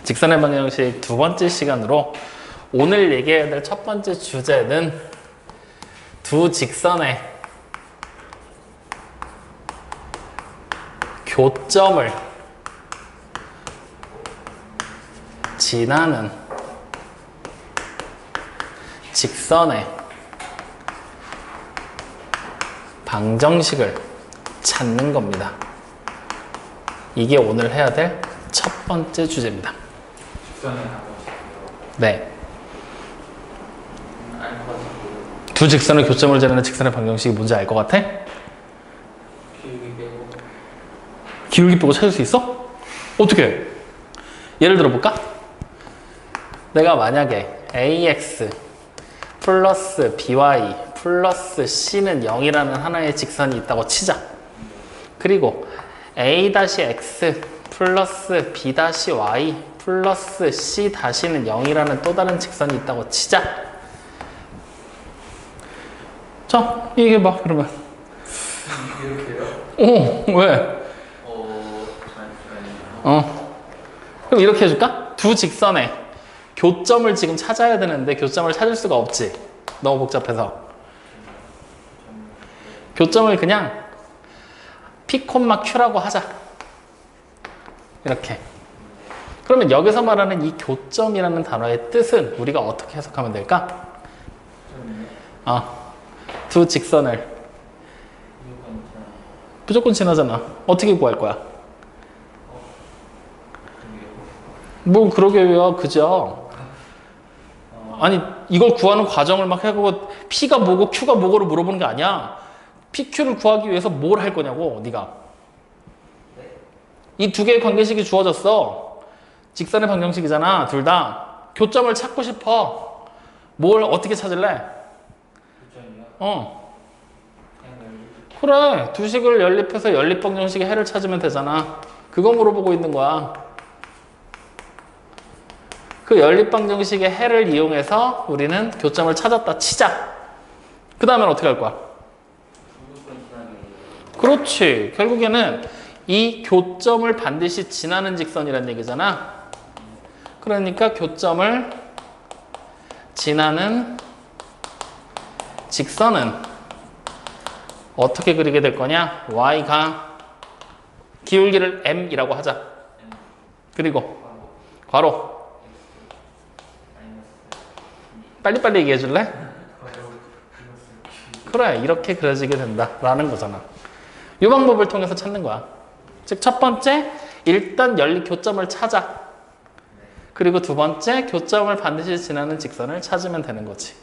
직선의 방정식 두 번째 시간으로 오늘 얘기해야 될 첫 번째 주제는 두 직선의 교점을 지나는 직선의 방정식을 찾는 겁니다. 이게 오늘 해야 될 첫 번째 주제입니다. 직선의 방정식이요? 네. 두 직선의 교점을 지나는 직선의 방정식이 뭔지 알 것 같아? 기울기 빼고. 기울기 빼고 찾을 수 있어? 어떻게? 예를 들어 볼까? 내가 만약에 ax 플러스 by 플러스 c는 0이라는 하나의 직선이 있다고 치자. 그리고 a-x 플러스 b-y 플러스 c-는 0이라는 또 다른 직선이 있다고 치자. 자, 얘기해봐, 그러면. 이렇게요? 왜? 잠시만요. 그럼 이렇게 해줄까? 두 직선의 교점을 지금 찾아야 되는데 교점을 찾을 수가 없지. 너무 복잡해서. 교점을 그냥 P, Q라고 하자. 이렇게. 그러면 여기서 말하는 이 교점이라는 단어의 뜻은 우리가 어떻게 해석하면 될까? 두 직선을 무조건 지나잖아. 어떻게 구할 거야? 뭐 그러게 왜요? 그죠? 아니 이걸 구하는 과정을 막 해보고 P가 뭐고 Q가 뭐고를 물어보는 게 아니야. P, Q를 구하기 위해서 뭘 할 거냐고 네가. 이 두 개의 관계식이 주어졌어. 직선의 방정식이잖아. 둘 다. 교점을 찾고 싶어. 뭘 어떻게 찾을래? 교점이요? 그래. 두 식을 연립해서 연립방정식의 해를 찾으면 되잖아. 그거 물어보고 있는 거야. 그 연립방정식의 해를 이용해서 우리는 교점을 찾았다 치자. 그 다음엔 어떻게 할 거야? 그렇지. 결국에는 이 교점을 반드시 지나는 직선이라는 얘기잖아. 그러니까 교점을 지나는 직선은 어떻게 그리게 될 거냐? y가 기울기를 m이라고 하자. 그리고 괄호. 빨리빨리 얘기해 줄래? 그래, 이렇게 그려지게 된다라는 거잖아. 이 방법을 통해서 찾는 거야. 즉, 첫 번째, 일단 연립 교점을 찾아. 그리고 두 번째, 교점을 반드시 지나는 직선을 찾으면 되는 거지.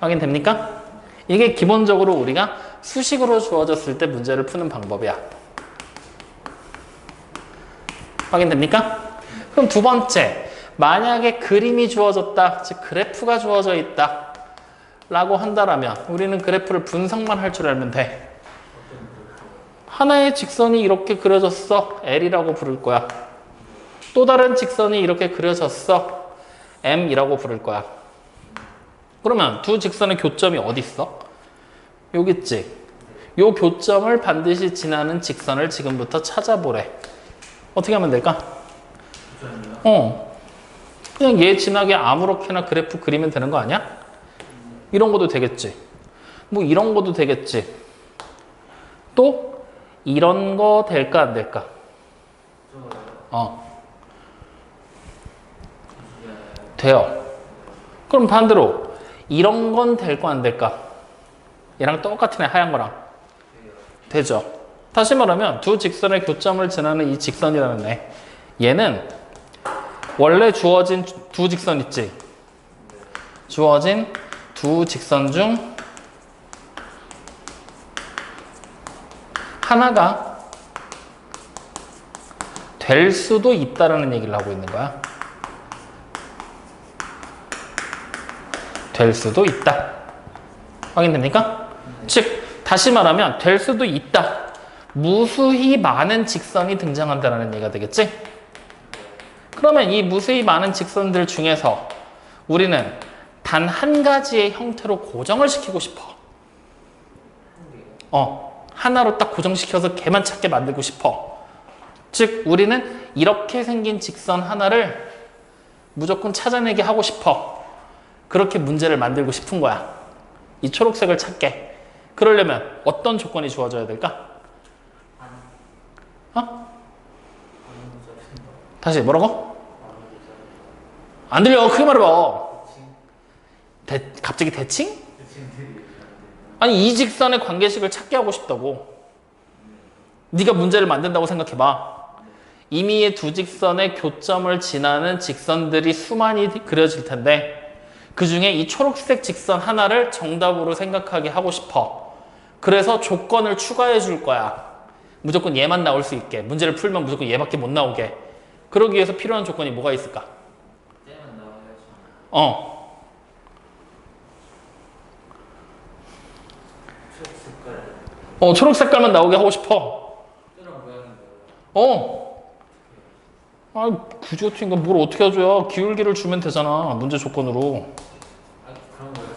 확인됩니까? 이게 기본적으로 우리가 수식으로 주어졌을 때 문제를 푸는 방법이야. 확인됩니까? 그럼 두 번째, 만약에 그림이 주어졌다, 즉 그래프가 주어져 있다 라고 한다라면 우리는 그래프를 분석만 할 줄 알면 돼. 하나의 직선이 이렇게 그려졌어. L이라고 부를 거야. 또 다른 직선이 이렇게 그려졌어. M이라고 부를 거야. 그러면 두 직선의 교점이 어디 있어? 여기 있지. 요 교점을 반드시 지나는 직선을 지금부터 찾아보래. 어떻게 하면 될까? 그냥 얘 지나게 아무렇게나 그래프 그리면 되는 거 아니야? 이런 것도 되겠지. 뭐 이런 것도 되겠지. 또 이런 거 될까 안 될까? 돼요. 그럼 반대로 이런 건 될 거 안 될까? 얘랑 똑같은 애 하얀 거랑 되죠. 다시 말하면 두 직선의 교점을 지나는 이 직선이라는 애, 얘는 원래 주어진 두 직선 있지? 주어진 두 직선 중 하나가 될 수도 있다라는 얘기를 하고 있는 거야. 될 수도 있다. 확인됩니까? 즉, 다시 말하면 될 수도 있다. 무수히 많은 직선이 등장한다는 얘기가 되겠지? 그러면 이 무수히 많은 직선들 중에서 우리는 단 한 가지의 형태로 고정을 시키고 싶어. 하나로 딱 고정시켜서 걔만 찾게 만들고 싶어. 즉 우리는 이렇게 생긴 직선 하나를 무조건 찾아내게 하고 싶어. 그렇게 문제를 만들고 싶은 거야. 이 초록색을 찾게. 그러려면 어떤 조건이 주어져야 될까? 어? 다시 뭐라고? 안 들려. 크게 말해봐. 갑자기 대칭? 아니 이 직선의 관계식을 찾게 하고 싶다고. 네가 문제를 만든다고 생각해봐. 임의의 두 직선의 교점을 지나는 직선들이 수많이 그려질 텐데 그 중에 이 초록색 직선 하나를 정답으로 생각하게 하고 싶어. 그래서 조건을 추가해 줄 거야. 무조건 얘만 나올 수 있게. 문제를 풀면 무조건 얘밖에 못 나오게. 그러기 위해서 필요한 조건이 뭐가 있을까? 쟤만 나와야죠. 색깔. 초록 색깔만 나오게 하고 싶어. 쟤랑 모양인데요. 굳이 같은 건 뭘 어떻게 해줘야 기울기를 주면 되잖아. 문제 조건으로. 그런 거였어요.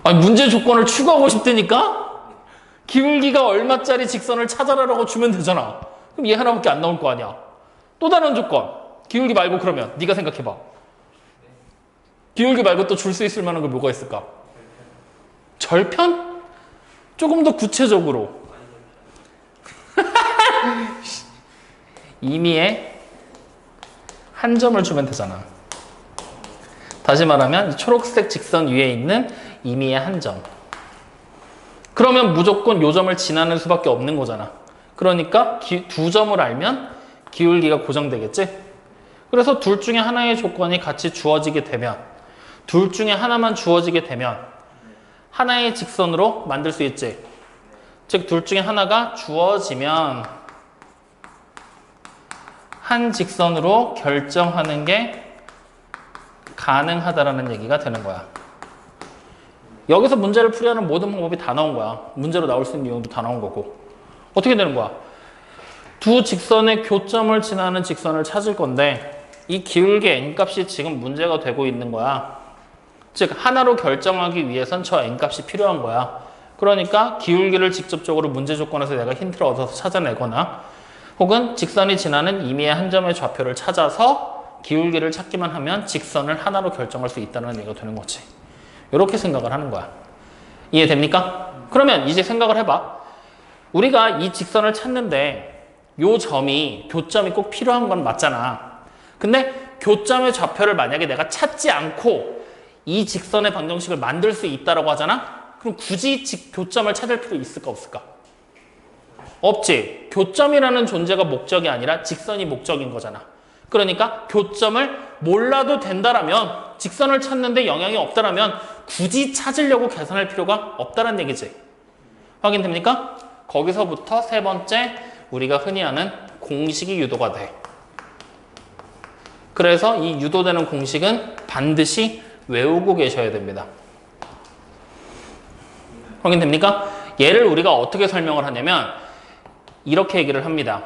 아니 문제 조건을 추가하고 싶다니까? 기울기가 얼마짜리 직선을 찾아라라고 주면 되잖아. 그럼 얘 하나밖에 안 나올 거 아니야. 또 다른 조건. 기울기 말고 그러면 네가 생각해봐. 기울기 말고 또 줄 수 있을 만한 게 뭐가 있을까? 절편? 조금 더 구체적으로. 임의의 한 점을 주면 되잖아. 다시 말하면 이 초록색 직선 위에 있는 임의의 한 점. 그러면 무조건 요 점을 지나는 수밖에 없는 거잖아. 그러니까 두 점을 알면 기울기가 고정되겠지? 그래서 둘 중에 하나의 조건이 같이 주어지게 되면, 둘 중에 하나만 주어지게 되면 하나의 직선으로 만들 수 있지. 즉 둘 중에 하나가 주어지면 한 직선으로 결정하는 게 가능하다라는 얘기가 되는 거야. 여기서 문제를 풀이하는 모든 방법이 다 나온 거야. 문제로 나올 수 있는 유형도 다 나온 거고. 어떻게 되는 거야? 두 직선의 교점을 지나는 직선을 찾을 건데 이 기울기 n값이 지금 문제가 되고 있는 거야. 즉 하나로 결정하기 위해선 저 n값이 필요한 거야. 그러니까 기울기를 직접적으로 문제 조건에서 내가 힌트를 얻어서 찾아내거나 혹은 직선이 지나는 임의의 한 점의 좌표를 찾아서 기울기를 찾기만 하면 직선을 하나로 결정할 수 있다는 얘기가 되는 거지. 이렇게 생각을 하는 거야. 이해됩니까? 그러면 이제 생각을 해봐. 우리가 이 직선을 찾는데 요 점이, 교점이 꼭 필요한 건 맞잖아. 근데 교점의 좌표를 만약에 내가 찾지 않고 이 직선의 방정식을 만들 수 있다라고 하잖아? 그럼 굳이 교점을 찾을 필요 있을까 없을까? 없지. 교점이라는 존재가 목적이 아니라 직선이 목적인 거잖아. 그러니까 교점을 몰라도 된다라면, 직선을 찾는데 영향이 없다라면 굳이 찾으려고 계산할 필요가 없다는 얘기지. 확인됩니까? 거기서부터 세 번째 우리가 흔히 아는 공식이 유도가 돼. 그래서 이 유도되는 공식은 반드시 외우고 계셔야 됩니다. 확인됩니까? 얘를 우리가 어떻게 설명을 하냐면 이렇게 얘기를 합니다.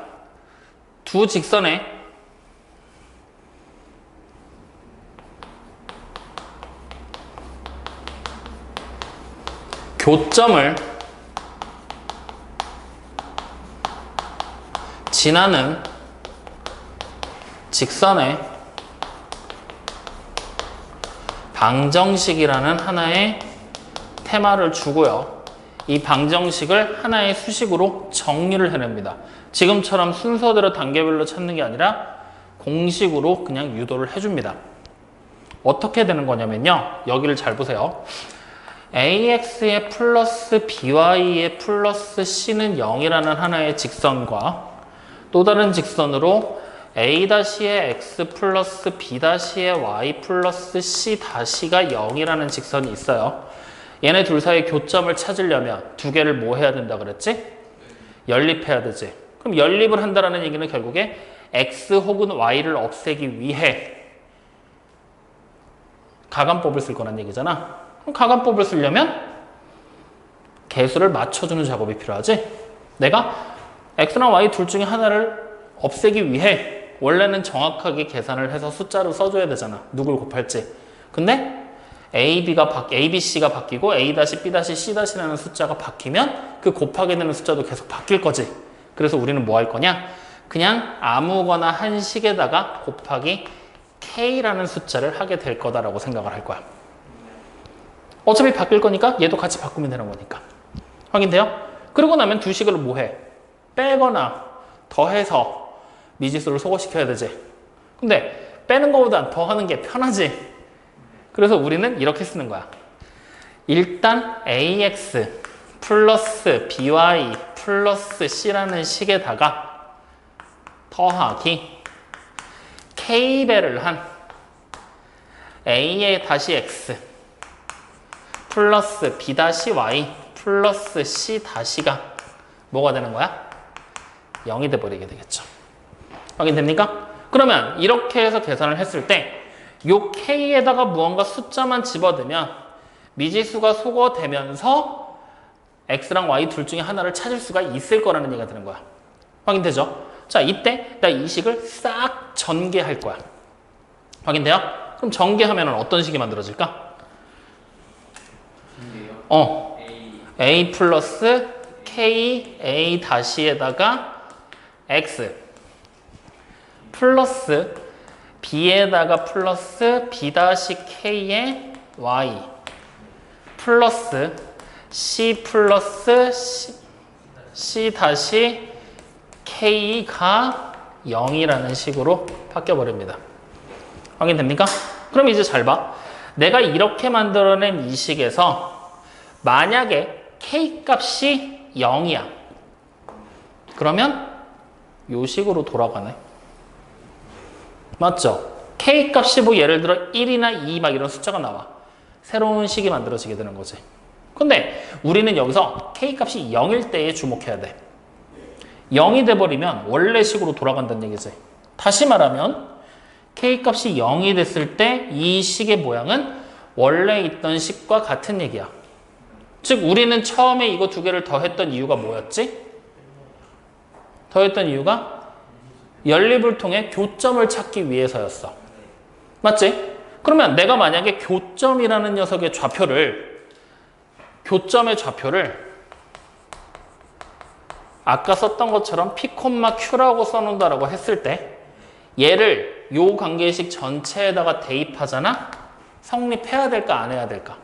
두 직선의 교점을 지나는 직선의 방정식이라는 하나의 테마를 주고요. 이 방정식을 하나의 수식으로 정리를 해냅니다. 지금처럼 순서대로 단계별로 찾는 게 아니라 공식으로 그냥 유도를 해줍니다. 어떻게 되는 거냐면요. 여기를 잘 보세요. AX의 플러스 BY의 플러스 C는 0이라는 하나의 직선과 또 다른 직선으로 A-의 X 플러스 B-의 Y 플러스 C-가 0이라는 직선이 있어요. 얘네 둘 사이의 교점을 찾으려면 두 개를 뭐 해야 된다 그랬지? 연립해야 되지. 그럼 연립을 한다는 얘기는 결국에 X 혹은 Y를 없애기 위해 가간법을 쓸 거란 얘기잖아. 그럼 가간법을 쓰려면 개수를 맞춰주는 작업이 필요하지. 내가 X나 Y 둘 중에 하나를 없애기 위해 원래는 정확하게 계산을 해서 숫자를 써줘야 되잖아. 누굴 곱할지. 근데 ABC가 바뀌고 A-B-C-C라는 숫자가 바뀌면 그 곱하게 되는 숫자도 계속 바뀔 거지. 그래서 우리는 뭐 할 거냐? 그냥 아무거나 한 식에다가 곱하기 k라는 숫자를 하게 될 거다라고 생각을 할 거야. 어차피 바뀔 거니까 얘도 같이 바꾸면 되는 거니까. 확인돼요? 그러고 나면 두 식을 뭐 해? 빼거나 더해서 미지수를 소거시켜야 되지. 근데 빼는 것보단 더하는 게 편하지. 그래서 우리는 이렇게 쓰는 거야. 일단 ax 플러스 by 플러스 c라는 식에다가 더하기 k배를 한 a에 다시 x 플러스 b 다시 y 플러스 c 다시가 뭐가 되는 거야? 0이 돼버리게 되겠죠. 확인됩니까? 그러면 이렇게 해서 계산을 했을 때 요 k에다가 무언가 숫자만 집어넣으면 미지수가 소거되면서 x랑 y 둘 중에 하나를 찾을 수가 있을 거라는 얘기가 되는 거야. 확인되죠? 자, 이때 나 이 식을 싹 전개할 거야. 확인돼요? 그럼 전개하면 어떤 식이 만들어질까? a 플러스 k a 다시에다가 x 플러스 b에다가 플러스 b 다시 k에 y 플러스 c 플러스 c 다시 k가 0이라는 식으로 바뀌어 버립니다. 확인됩니까? 그럼 이제 잘 봐. 내가 이렇게 만들어낸 이 식에서 만약에 k 값이 0이야. 그러면 이 식으로 돌아가네. 맞죠? k 값이 뭐 예를 들어 1이나 2 막 이런 숫자가 나와. 새로운 식이 만들어지게 되는 거지. 근데 우리는 여기서 k 값이 0일 때에 주목해야 돼. 0이 돼버리면 원래 식으로 돌아간다는 얘기지. 다시 말하면 k 값이 0이 됐을 때 이 식의 모양은 원래 있던 식과 같은 얘기야. 즉 우리는 처음에 이거 두 개를 더했던 이유가 뭐였지? 더했던 이유가 연립을 통해 교점을 찾기 위해서였어. 맞지? 그러면 내가 만약에 교점이라는 녀석의 교점의 좌표를 아까 썼던 것처럼 p, q라고 써놓는다라고 했을 때 얘를 요 관계식 전체에다가 대입하잖아? 성립해야 될까 안 해야 될까?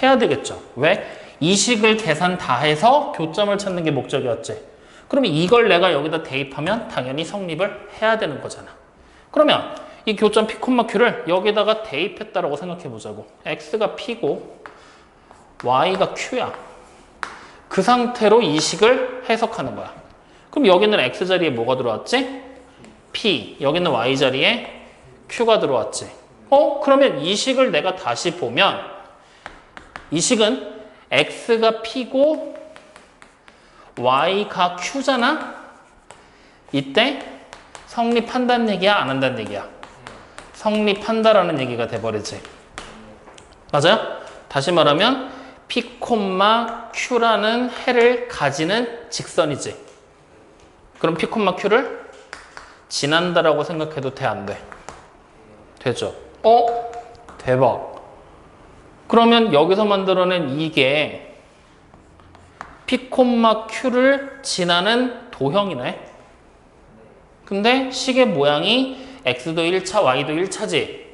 해야 되겠죠. 왜? 이 식을 계산 다 해서 교점을 찾는 게 목적이었지. 그러면 이걸 내가 여기다 대입하면 당연히 성립을 해야 되는 거잖아. 그러면 이 교점 p, q를 여기다가 대입했다라고 생각해 보자고. x가 p고 y가 q야. 그 상태로 이 식을 해석하는 거야. 그럼 여기는 x 자리에 뭐가 들어왔지? p. 여기는 y 자리에 q가 들어왔지. 그러면 이 식을 내가 다시 보면 이 식은 x가 p고 y가 q잖아? 이때 성립한다는 얘기야? 안 한다는 얘기야? 성립한다라는 얘기가 돼버리지. 맞아요? 다시 말하면 p, q라는 해를 가지는 직선이지. 그럼 p, q를 지난다라고 생각해도 돼, 안 돼? 되죠? 대박. 그러면 여기서 만들어낸 이게 p, q를 지나는 도형이네. 근데 식의 모양이 x도 1차, y도 1차지.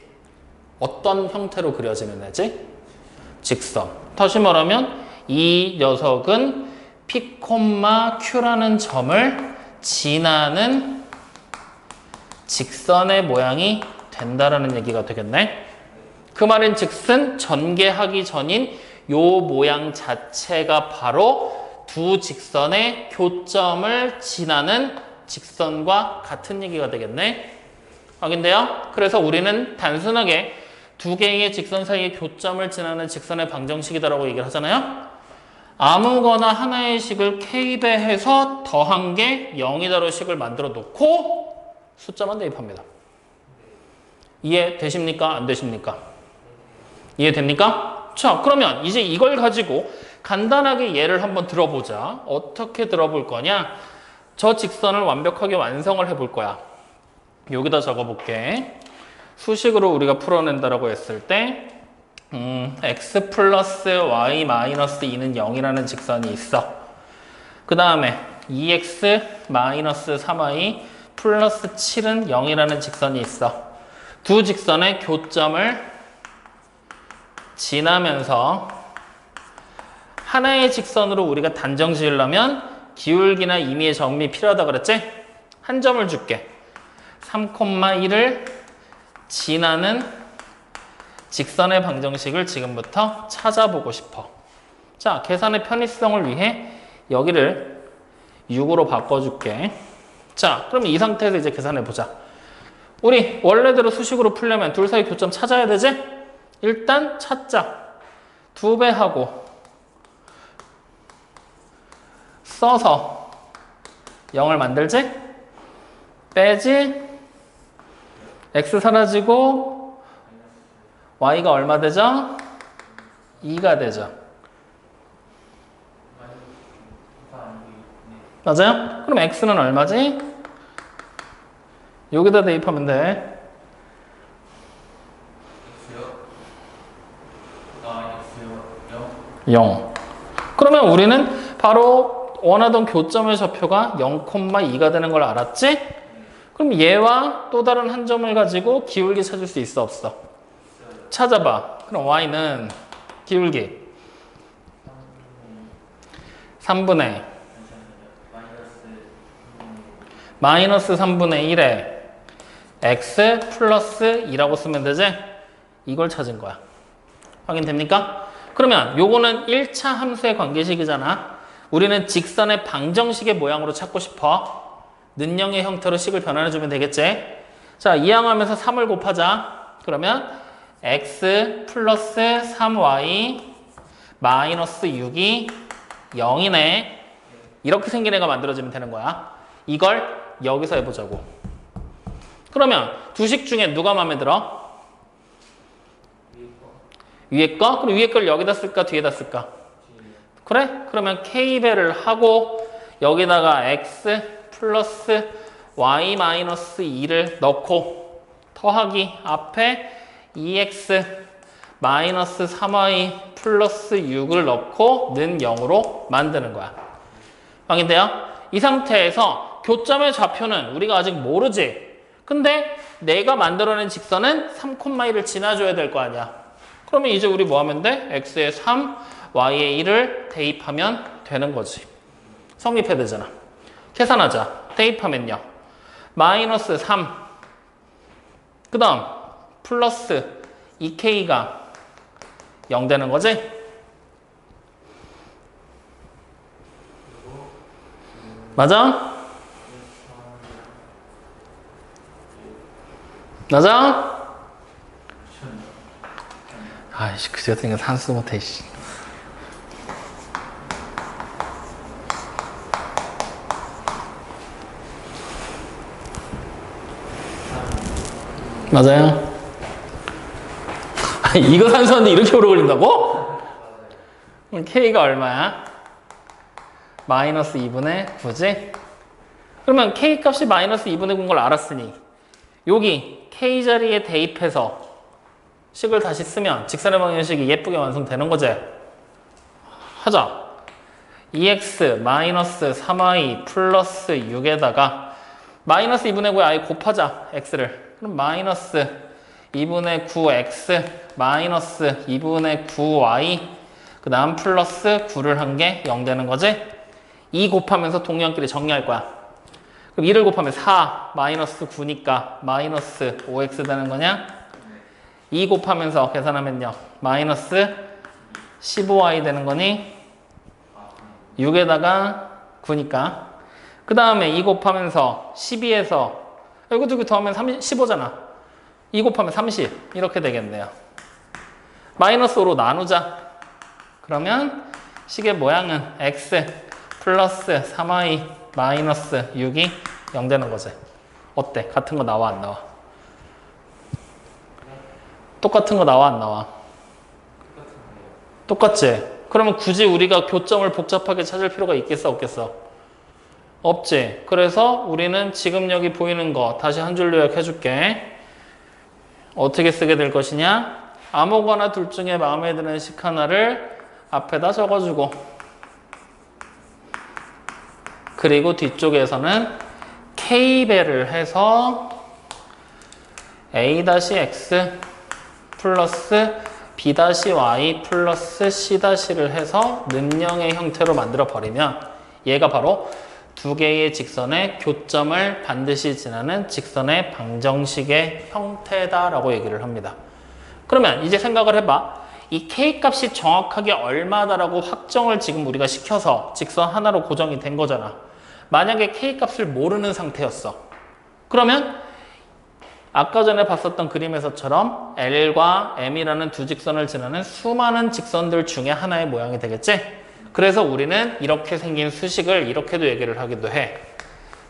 어떤 형태로 그려지는 애지? 직선. 다시 말하면 이 녀석은 p, q라는 점을 지나는 직선의 모양이 된다라는 얘기가 되겠네. 그 말인 즉슨 전개하기 전인 요 모양 자체가 바로 두 직선의 교점을 지나는 직선과 같은 얘기가 되겠네. 확인돼요? 그래서 우리는 단순하게 두 개의 직선 사이의 교점을 지나는 직선의 방정식이다라고 얘기를 하잖아요. 아무거나 하나의 식을 k배해서 더한 게 0이다로 식을 만들어 놓고 숫자만 대입합니다. 이해되십니까? 안 되십니까? 이해됩니까? 자, 그러면 이제 이걸 가지고 간단하게 예를 한번 들어보자. 어떻게 들어볼 거냐? 저 직선을 완벽하게 완성을 해볼 거야. 여기다 적어볼게. 수식으로 우리가 풀어낸다라고 했을 때 x 플러스 y 마이너스 2는 0이라는 직선이 있어. 그 다음에 2x 마이너스 3y 플러스 7은 0이라는 직선이 있어. 두 직선의 교점을 지나면서 하나의 직선으로 우리가 단정 지으려면 기울기나 임의의 정미 필요하다 그랬지? 한 점을 줄게. 3,1을 지나는 직선의 방정식을 지금부터 찾아보고 싶어. 자, 계산의 편의성을 위해 여기를 6으로 바꿔줄게. 자, 그럼 이 상태에서 이제 계산해보자. 우리 원래대로 수식으로 풀려면 둘 사이 교점 찾아야 되지? 일단 찾자. 2배하고 써서 0을 만들지? 빼지? x 사라지고 y가 얼마 되죠? 2가 되죠. 맞아요? 그럼 x는 얼마지? 여기다 대입하면 돼. X요? 0. 그러면 우리는 바로 원하던 교점의 좌표가 0,2가 되는 걸 알았지? 그럼 얘와 또 다른 한 점을 가지고 기울기 찾을 수 있어 없어? 찾아봐. 그럼 y는 기울기 3분의 마이너스 3분의 1에 x 플러스 2라고 쓰면 되지? 이걸 찾은 거야. 확인됩니까? 그러면 요거는 1차 함수의 관계식이잖아. 우리는 직선의 방정식의 모양으로 찾고 싶어. 는영의 형태로 식을 변환해주면 되겠지? 자, 이항하면서 3을 곱하자. 그러면 x 플러스 3y 마이너스 6이 0이네. 이렇게 생긴 애가 만들어지면 되는 거야. 이걸 여기서 해보자고. 그러면 두 식 중에 누가 마음에 들어? 위에 거? 그럼 위에 걸 여기다 쓸까? 뒤에다 쓸까? 그래? 그러면 k배를 하고 여기다가 x 플러스 y 마이너스 2를 넣고 더하기 앞에 2x 마이너스 3y 플러스 6을 넣고 는 0으로 만드는 거야. 확인돼요? 이 상태에서 교점의 좌표는 우리가 아직 모르지? 근데 내가 만들어낸 직선은 3,1을 지나줘야 될 거 아니야. 그러면 이제 우리 뭐 하면 돼? x에 3, y에 1을 대입하면 되는 거지. 성립해야 되잖아. 계산하자. 대입하면요. 마이너스 3. 그 다음 플러스 2k가 0 되는 거지? 맞아? 맞아? 아이씨, 그지 같은 거 산수 못해, 씨. 맞아요? 아니, 이거 산수하는데 이렇게 오래 걸린다고? 그럼 K가 얼마야? 마이너스 2분의 9지? 그러면 K 값이 마이너스 2분의 9인 걸 알았으니 여기 K 자리에 대입해서 식을 다시 쓰면 직선의 방정식이 예쁘게 완성되는 거지? 하자. 2x 마이너스 3y 플러스 6에다가 마이너스 2분의 9에 아예 곱하자. x를. 그럼 마이너스 2분의 9x 마이너스 2분의 9y 그 다음 플러스 9를 한 게 0 되는 거지? 2 곱하면서 동량끼리 정리할 거야. 그럼 2를 곱하면 4 마이너스 9니까 마이너스 5x 되는 거냐? 2 곱하면서 계산하면요. 마이너스 15y 되는 거니? 6에다가 9니까. 그 다음에 2 곱하면서 12에서 이거 두 개 더하면 15잖아. 2 곱하면 30 이렇게 되겠네요. 마이너스 5로 나누자. 그러면 식의 모양은 x 플러스 3y 마이너스 6이 0 되는 거지. 어때? 같은 거 나와 안 나와? 똑같은 거 나와 안 나와? 똑같지? 그러면 굳이 우리가 교점을 복잡하게 찾을 필요가 있겠어 없겠어? 없지. 그래서 우리는 지금 여기 보이는 거 다시 한 줄 요약해 줄게. 어떻게 쓰게 될 것이냐? 아무거나 둘 중에 마음에 드는 식 하나를 앞에다 적어주고 그리고 뒤쪽에서는 k배를 해서 a-x 플러스 b-y 플러스 c-를 해서 는영의 형태로 만들어 버리면 얘가 바로 두 개의 직선의 교점을 반드시 지나는 직선의 방정식의 형태다라고 얘기를 합니다. 그러면 이제 생각을 해봐. 이 K값이 정확하게 얼마다라고 확정을 지금 우리가 시켜서 직선 하나로 고정이 된 거잖아. 만약에 K값을 모르는 상태였어. 그러면 아까 전에 봤었던 그림에서처럼 L과 M이라는 두 직선을 지나는 수많은 직선들 중에 하나의 모양이 되겠지? 그래서 우리는 이렇게 생긴 수식을 이렇게도 얘기를 하기도 해.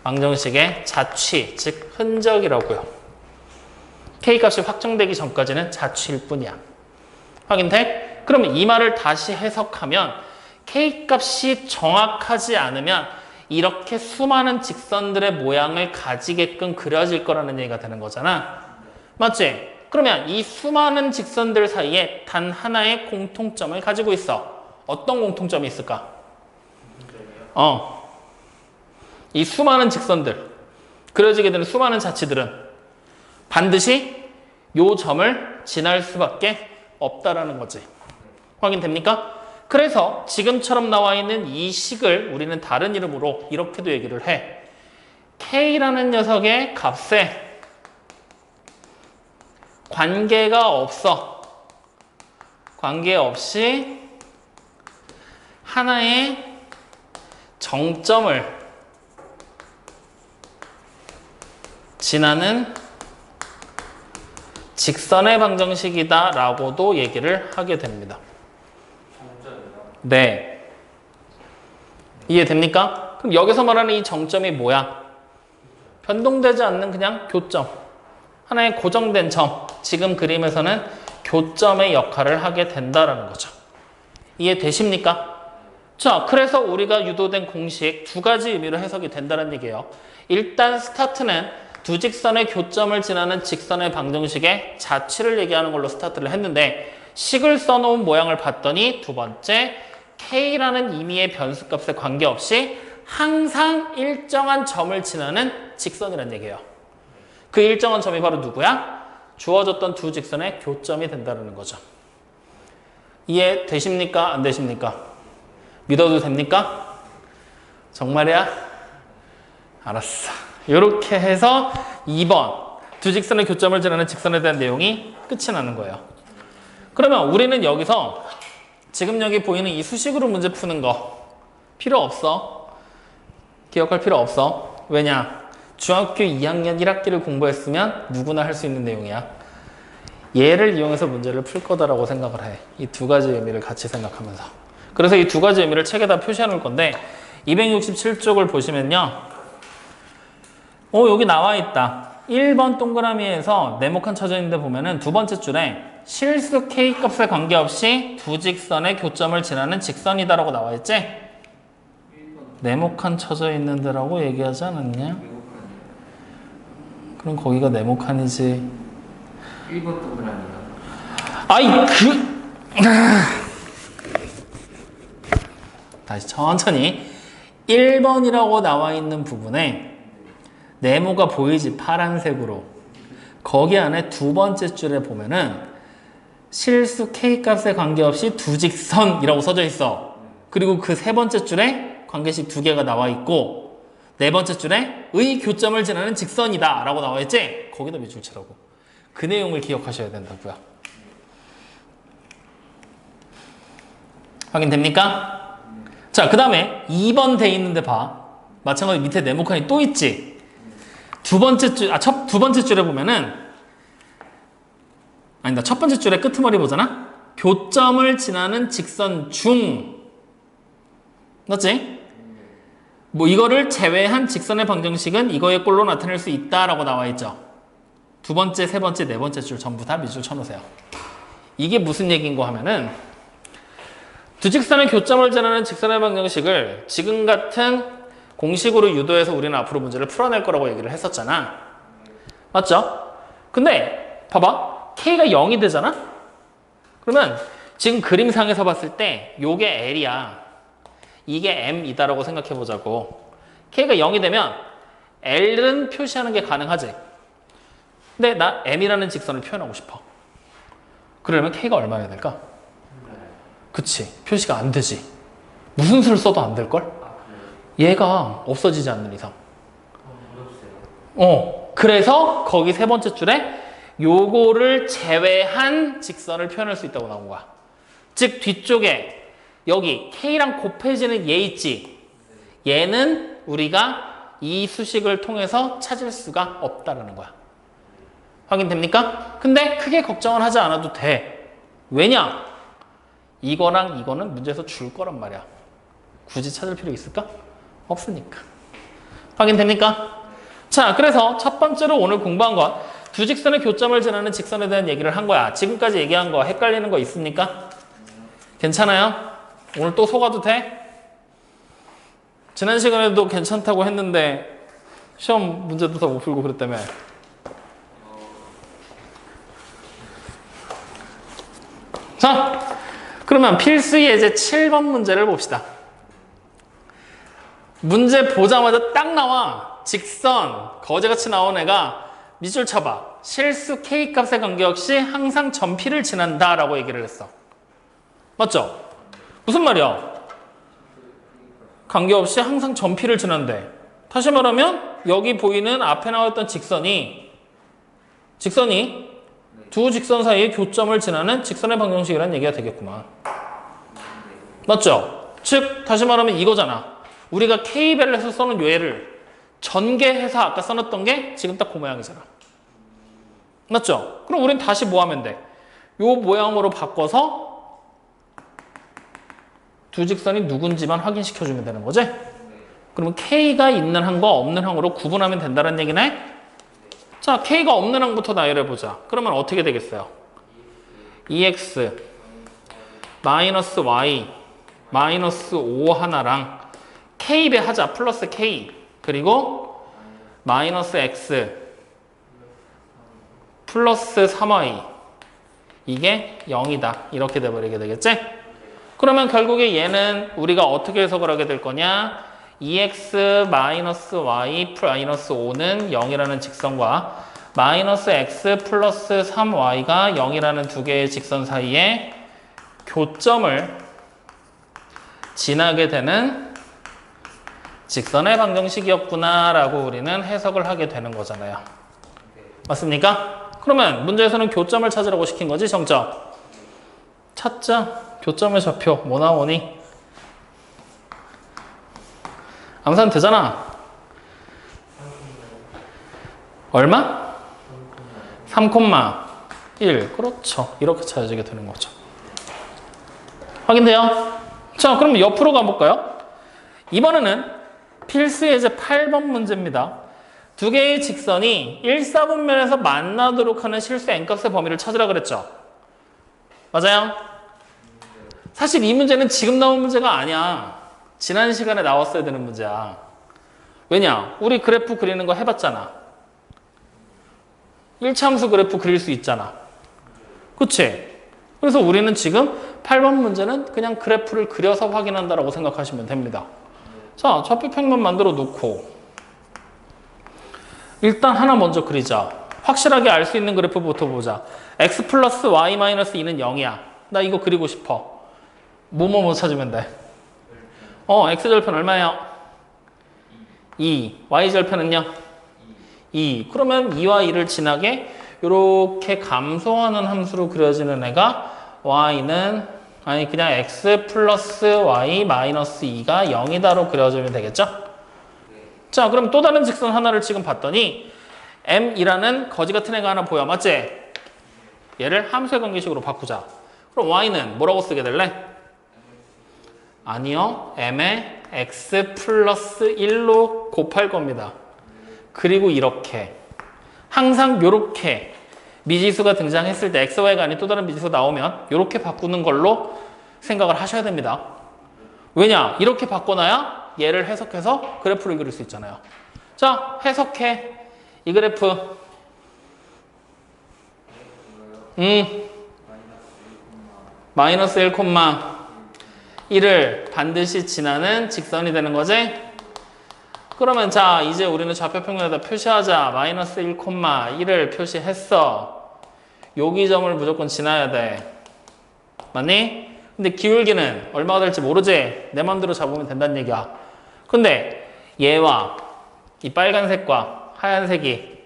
방정식의 자취, 즉 흔적이라고요. K값이 확정되기 전까지는 자취일 뿐이야. 확인돼? 그러면 이 말을 다시 해석하면 K값이 정확하지 않으면 이렇게 수많은 직선들의 모양을 가지게끔 그려질 거라는 얘기가 되는 거잖아. 맞지? 그러면 이 수많은 직선들 사이에 단 하나의 공통점을 가지고 있어. 어떤 공통점이 있을까? 이 수많은 직선들, 그려지게 되는 수많은 자치들은 반드시 요 점을 지날 수밖에 없다라는 거지. 확인됩니까? 그래서 지금처럼 나와 있는 이 식을 우리는 다른 이름으로 이렇게도 얘기를 해. K라는 녀석의 값에 관계가 없어. 관계없이 하나의 정점을 지나는 직선의 방정식이다 라고도 얘기를 하게 됩니다. 네. 이해됩니까? 그럼 여기서 말하는 이 정점이 뭐야? 변동되지 않는 그냥 교점. 하나의 고정된 점. 지금 그림에서는 교점의 역할을 하게 된다라는 거죠. 이해되십니까? 자, 그래서 우리가 유도된 공식 두 가지 의미로 해석이 된다는 얘기예요. 일단 스타트는 두 직선의 교점을 지나는 직선의 방정식의 자취를 얘기하는 걸로 스타트를 했는데 식을 써놓은 모양을 봤더니 두 번째 K라는 임의의 변수값에 관계없이 항상 일정한 점을 지나는 직선이라는 얘기예요. 그 일정한 점이 바로 누구야? 주어졌던 두 직선의 교점이 된다는 거죠. 이해되십니까? 안 되십니까? 믿어도 됩니까? 정말이야? 알았어. 이렇게 해서 2번 두 직선의 교점을 지나는 직선에 대한 내용이 끝이 나는 거예요. 그러면 우리는 여기서 지금 여기 보이는 이 수식으로 문제 푸는 거 필요 없어. 기억할 필요 없어. 왜냐? 중학교 2학년 1학기를 공부했으면 누구나 할 수 있는 내용이야. 얘를 이용해서 문제를 풀 거다라고 생각을 해. 이 두 가지 의미를 같이 생각하면서. 그래서 이 두 가지 의미를 책에다 표시해 놓을 건데 267쪽을 보시면요. 여기 나와 있다. 1번 동그라미에서 네모칸 쳐져 있는데 보면은 두 번째 줄에 실수 K값에 관계없이 두 직선의 교점을 지나는 직선이다라고 나와 있지? 네모칸 쳐져 있는 데라고 얘기하지 않았냐? 그럼 거기가 네모칸이지. 1번 동그라미가. 아이 다시 천천히 1번이라고 나와 있는 부분에 네모가 보이지? 파란색으로. 거기 안에 두 번째 줄에 보면은 실수 K값에 관계없이 두 직선이라고 써져 있어. 그리고 그 세 번째 줄에 관계식 두 개가 나와 있고 네 번째 줄에 의 교점을 지나는 직선이다 라고 나와 있지? 거기다 밑줄 치라고. 그 내용을 기억하셔야 된다고요. 확인됩니까? 자, 그 다음에 2번 돼 있는데 봐. 마찬가지 밑에 네모칸이 또 있지? 두 번째 줄에 보면은 아니다. 첫 번째 줄의 끄트머리 보잖아? 교점을 지나는 직선 중. 맞지? 뭐 이거를 제외한 직선의 방정식은 이거의 꼴로 나타낼 수 있다라고 나와 있죠. 두 번째, 세 번째, 네 번째 줄 전부 다 밑줄 쳐놓으세요. 이게 무슨 얘기인고 하면은 두 직선의 교점을 지나는 직선의 방정식을 지금 같은 공식으로 유도해서 우리는 앞으로 문제를 풀어낼 거라고 얘기를 했었잖아. 맞죠? 근데 봐봐. K가 0이 되잖아? 그러면 지금 그림상에서 봤을 때 요게 L이야. 이게 M이다라고 생각해 보자고. K가 0이 되면 L은 표시하는 게 가능하지. 근데 나 M이라는 직선을 표현하고 싶어. 그러려면 K가 얼마여야 될까? 그치. 표시가 안 되지. 무슨 수를 써도 안 될걸? 얘가 없어지지 않는 이상. 그래서 거기 세 번째 줄에 요거를 제외한 직선을 표현할 수 있다고 나온 거야. 즉 뒤쪽에 여기 K랑 곱해지는 얘 있지. 얘는 우리가 이 수식을 통해서 찾을 수가 없다라는 거야. 확인됩니까? 근데 크게 걱정을 하지 않아도 돼. 왜냐? 이거랑 이거는 문제에서 줄 거란 말이야. 굳이 찾을 필요 있을까? 없으니까. 확인됩니까? 자, 그래서 첫 번째로 오늘 공부한 건 두 직선의 교점을 지나는 직선에 대한 얘기를 한 거야. 지금까지 얘기한 거 헷갈리는 거 있습니까? 괜찮아요? 오늘 또 속아도 돼? 지난 시간에도 괜찮다고 했는데 시험 문제도 다 못 풀고 그랬다며. 자, 그러면 필수 예제 7번 문제를 봅시다. 문제 보자마자 딱 나와. 직선, 거지같이 나온 애가 밑줄 쳐봐. 실수 K값의 관계없이 항상 점P를 지난다 라고 얘기를 했어. 맞죠? 무슨 말이야? 관계없이 항상 점P를 지난대. 다시 말하면 여기 보이는 앞에 나왔던 직선이 두 직선 사이의 교점을 지나는 직선의 방정식이라는 얘기가 되겠구만. 맞죠? 즉 다시 말하면 이거잖아. 우리가 K벨에서 써는 요애를 전개해서 아까 써놨던 게 지금 딱 그 모양이잖아. 맞죠? 그럼 우린 다시 뭐 하면 돼? 요 모양으로 바꿔서 두 직선이 누군지만 확인시켜주면 되는 거지? 그러면 K가 있는 항과 없는 항으로 구분하면 된다는 얘기네? 자, K가 없는 항부터 나열해보자. 그러면 어떻게 되겠어요? EX 마이너스 Y 마이너스 5 하나랑 K배 하자. 플러스 K 그리고 마이너스 X 플러스 3Y 이게 0이다. 이렇게 돼버리게 되겠지? 그러면 결국에 얘는 우리가 어떻게 해석을 하게 될 거냐? EX 마이너스 Y 마이너스 5는 0이라는 직선과 마이너스 X 플러스 3Y가 0이라는 두 개의 직선 사이에 교점을 지나게 되는 직선의 방정식이었구나 라고 우리는 해석을 하게 되는 거잖아요. 맞습니까? 그러면 문제에서는 교점을 찾으라고 시킨 거지, 정점. 찾자. 교점의 좌표 뭐 나오니? 암산 되잖아. 얼마? 3,1. 그렇죠. 이렇게 찾아지게 되는 거죠. 확인돼요? 자, 그럼 옆으로 가볼까요? 이번에는 필수 예제 8번 문제입니다. 두 개의 직선이 1사분면에서 만나도록 하는 실수 n값의 범위를 찾으라 그랬죠? 맞아요? 사실 이 문제는 지금 나온 문제가 아니야. 지난 시간에 나왔어야 되는 문제야. 왜냐? 우리 그래프 그리는 거 해봤잖아. 1차함수 그래프 그릴 수 있잖아. 그치? 그래서 우리는 지금 8번 문제는 그냥 그래프를 그려서 확인한다라고 생각하시면 됩니다. 자, 좌표평면 만들어 놓고 일단 하나 먼저 그리자. 확실하게 알 수 있는 그래프부터 보자. x 플러스 y 마이너스 2는 0이야. 나 이거 그리고 싶어. 뭐뭐 찾으면 돼? x절편 얼마예요? 2. y절편은요? 2. 그러면 2와 2를 지나게 이렇게 감소하는 함수로 그려지는 애가 y는 그냥 x 플러스 y 마이너스 2가 0이다로 그려지면 되겠죠? 자, 그럼 또 다른 직선 하나를 지금 봤더니 m이라는 거지 같은 애가 하나 보여. 맞지? 얘를 함수의 관계식으로 바꾸자. 그럼 y는 뭐라고 쓰게 될래? 아니요. m에 x 플러스 1로 곱할 겁니다. 그리고 이렇게 항상 요렇게 미지수가 등장했을 때 xy가 아닌 또 다른 미지수가 나오면 이렇게 바꾸는 걸로 생각을 하셔야 됩니다. 왜냐? 이렇게 바꿔놔야 얘를 해석해서 그래프를 그릴 수 있잖아요. 자, 해석해. 이 그래프. 마이너스 1,1을 반드시 지나는 직선이 되는 거지? 그러면 자 이제 우리는 좌표 평면에다 표시하자. 마이너스 1,1을 표시했어. 여기 점을 무조건 지나야 돼. 맞니? 근데 기울기는 얼마가 될지 모르지? 내 맘대로 잡으면 된다는 얘기야. 근데 얘와 이 빨간색과 하얀색이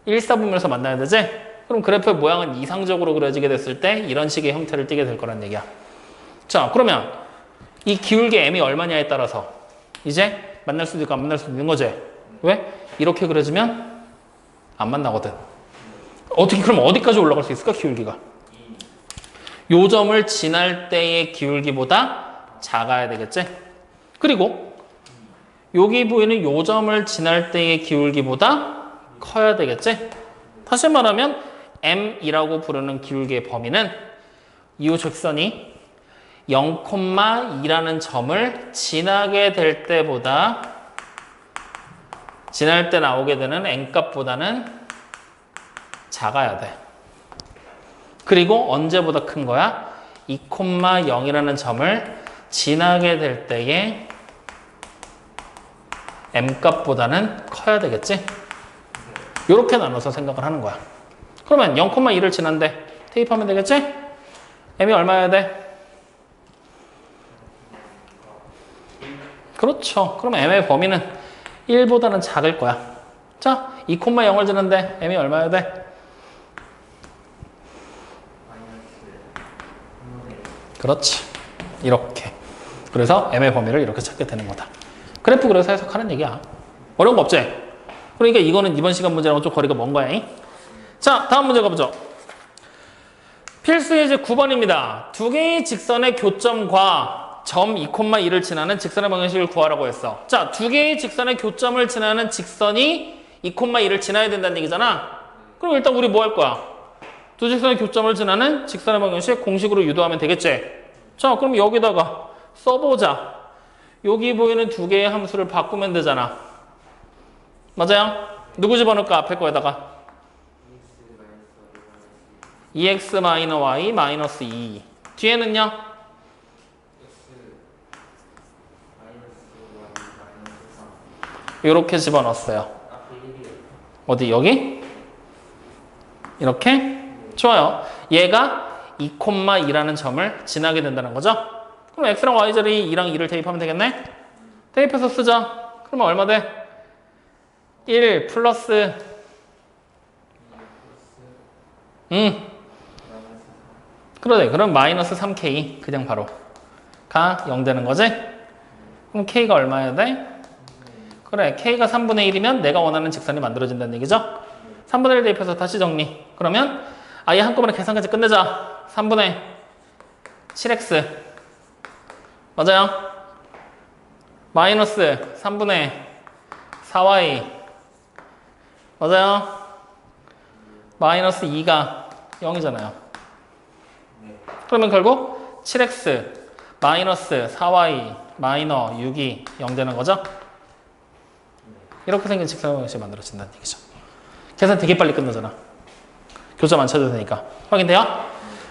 일사분면에서 만나야 되지? 그럼 그래프의 모양은 이상적으로 그려지게 됐을 때 이런 식의 형태를 띠게 될 거란 얘기야. 자, 그러면 이 기울기 m이 얼마냐에 따라서 이제 만날 수도 있고 안 만날 수도 있는 거지. 왜? 이렇게 그려지면 안 만나거든. 어떻게 그럼 어디까지 올라갈 수 있을까? 기울기가. 요 점을 지날 때의 기울기보다 작아야 되겠지? 그리고 여기 보이는 요 점을 지날 때의 기울기보다 커야 되겠지? 다시 말하면 m이라고 부르는 기울기의 범위는 이 직선이 0,2라는 점을 지나게 될 때보다 지날 때 나오게 되는 n값보다는 작아야 돼. 그리고 언제보다 큰 거야? 2,0이라는 점을 지나게 될 때의 m값보다는 커야 되겠지? 이렇게 나눠서 생각을 하는 거야. 그러면 0,2를 지난데 대입하면 되겠지? m이 얼마여야 돼? 그렇죠. 그럼 m의 범위는 1보다는 작을 거야. 자, 2,0을 지는데 m이 얼마여야 돼? 그렇지. 이렇게. 그래서 m의 범위를 이렇게 찾게 되는 거다. 그래프 그래서 해석하는 얘기야. 어려운 거 없지? 그러니까 이거는 이번 시간 문제랑 좀 거리가 먼 거야. 자, 다음 문제 가보죠. 필수 예제 9번입니다. 두 개의 직선의 교점과 점 2,2를 지나는 직선의 방정식을 구하라고 했어. 자, 두 개의 직선의 교점을 지나는 직선이 2,2를 지나야 된다는 얘기잖아. 그럼 일단 우리 뭐 할 거야? 두 직선의 교점을 지나는 직선의 방정식 공식으로 유도하면 되겠지? 자, 그럼 여기다가 써보자. 여기 보이는 두 개의 함수를 바꾸면 되잖아. 맞아요? 누구 집어넣을까? 앞에 거에다가 2x-y-2 뒤에는요? 이렇게 집어넣었어요. 어디? 여기? 이렇게? 좋아요. 얘가 2,2라는 점을 지나게 된다는 거죠? 그럼 x랑 y 자리 2랑 2를 대입하면 되겠네? 대입해서 쓰자. 그러면 얼마 돼? 1 플러스 그러네. 그럼 마이너스 3k 그냥 바로 가 0 되는 거지? 그럼 k가 얼마여야 돼? 그래, k가 3분의 1이면 내가 원하는 직선이 만들어진다는 얘기죠? 3분의 1 대입해서 다시 정리. 그러면 아예 한꺼번에 계산까지 끝내자. 3분의 7x 맞아요? 마이너스 3분의 4y 맞아요? 마이너스 2가 0이잖아요. 그러면 결국 7x 마이너스 4y 마이너 6이 0 되는 거죠? 이렇게 생긴 직선의 방정식이 만들어진다는 얘기죠. 계산 되게 빨리 끝나잖아. 교점 안 쳐도 되니까. 확인돼요?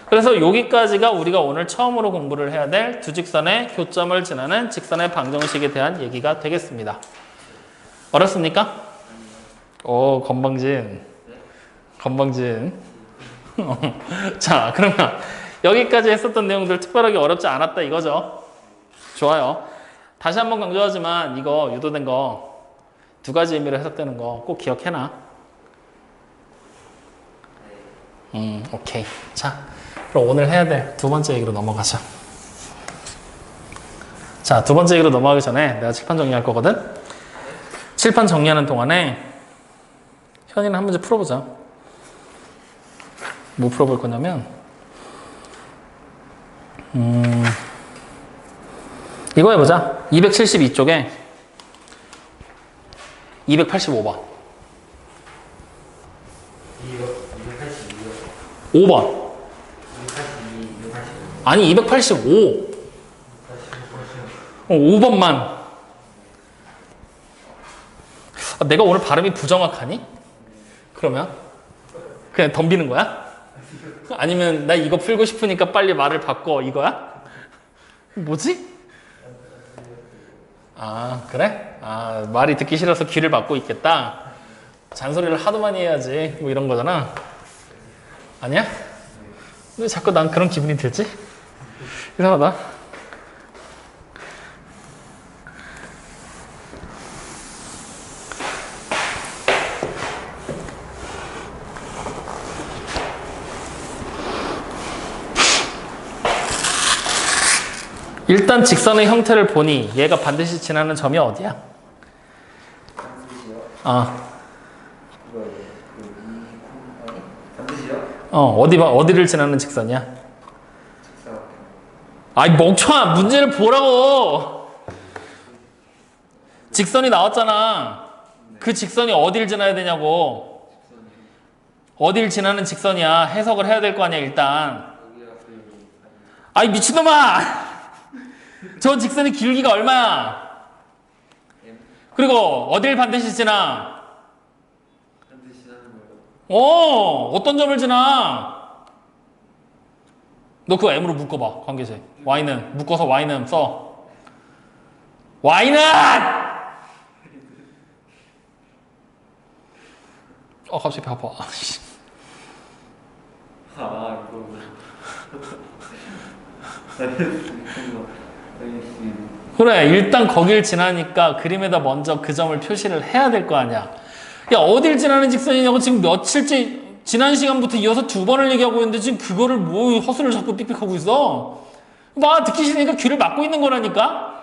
그래서 여기까지가 우리가 오늘 처음으로 공부를 해야 될 두 직선의 교점을 지나는 직선의 방정식에 대한 얘기가 되겠습니다. 어렵습니까? 오, 건방진. 자, 그러면 여기까지 했었던 내용들 특별하게 어렵지 않았다 이거죠? 좋아요. 다시 한번 강조하지만 이거 유도된 거 두 가지 의미로 해석되는 거 꼭 기억해놔. 오케이. 자, 그럼 오늘 해야 될 두 번째 얘기로 넘어가자. 자, 두 번째 얘기로 넘어가기 전에 내가 칠판 정리할 거거든? 칠판 정리하는 동안에 현이는 한 문제 풀어보자. 뭐 풀어볼 거냐면 이거 해보자. 272쪽에 285번 5번 아니 285 5번만 내가 오늘 발음이 부정확하니? 그러면 그냥 덤비는 거야? 아니면 나 이거 풀고 싶으니까 빨리 말을 바꿔 이거야? 뭐지? 아, 그래? 아, 말이 듣기 싫어서 귀를 막고 있겠다. 잔소리를 하도 많이 해야지. 뭐 이런 거잖아. 아니야? 왜 자꾸 난 그런 기분이 들지? 이상하다. 일단 직선의 형태를 보니 얘가 반드시 지나는 점이 어디야? 어디를 지나는 직선이야? 아이, 멍청아! 문제를 보라고! 직선이 나왔잖아. 그 직선이 어디를 지나야 되냐고. 어디를 지나는 직선이야. 해석을 해야 될 거 아니야, 일단. 아이, 미친놈아! 저 직선의 길기가 얼마야? 그리고 어딜 반드시 지나? 어떤 점을 지나? 너 그거 M으로 묶어봐, 관계식. Y는, 묶어서 Y는 써. Y는! 갑자기 배 아파. 그래, 일단 거길 지나니까 그림에다 먼저 그 점을 표시를 해야 될 거 아니야. 야, 어딜 지나는 직선이냐고 지금 며칠째 지난 시간부터 이어서 2번을 얘기하고 있는데 지금 그거를 뭐 헛소리를 자꾸 삑삑하고 있어. 나 듣기 싫으니까 귀를 막고 있는 거라니까.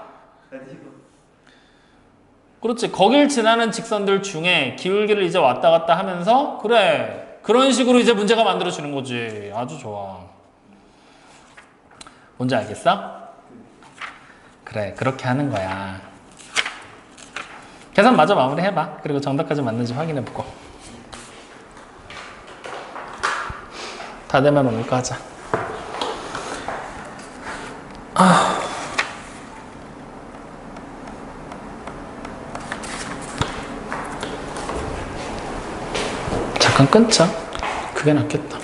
그렇지, 거길 지나는 직선들 중에 기울기를 이제 왔다 갔다 하면서 그래, 그런 식으로 이제 문제가 만들어지는 거지. 아주 좋아. 뭔지 알겠어? 그래, 그렇게 하는 거야. 계산 마저 마무리해봐. 그리고 정답까지 맞는지 확인해보고. 다 되면 오니까 하자. 잠깐 끊자. 그게 낫겠다.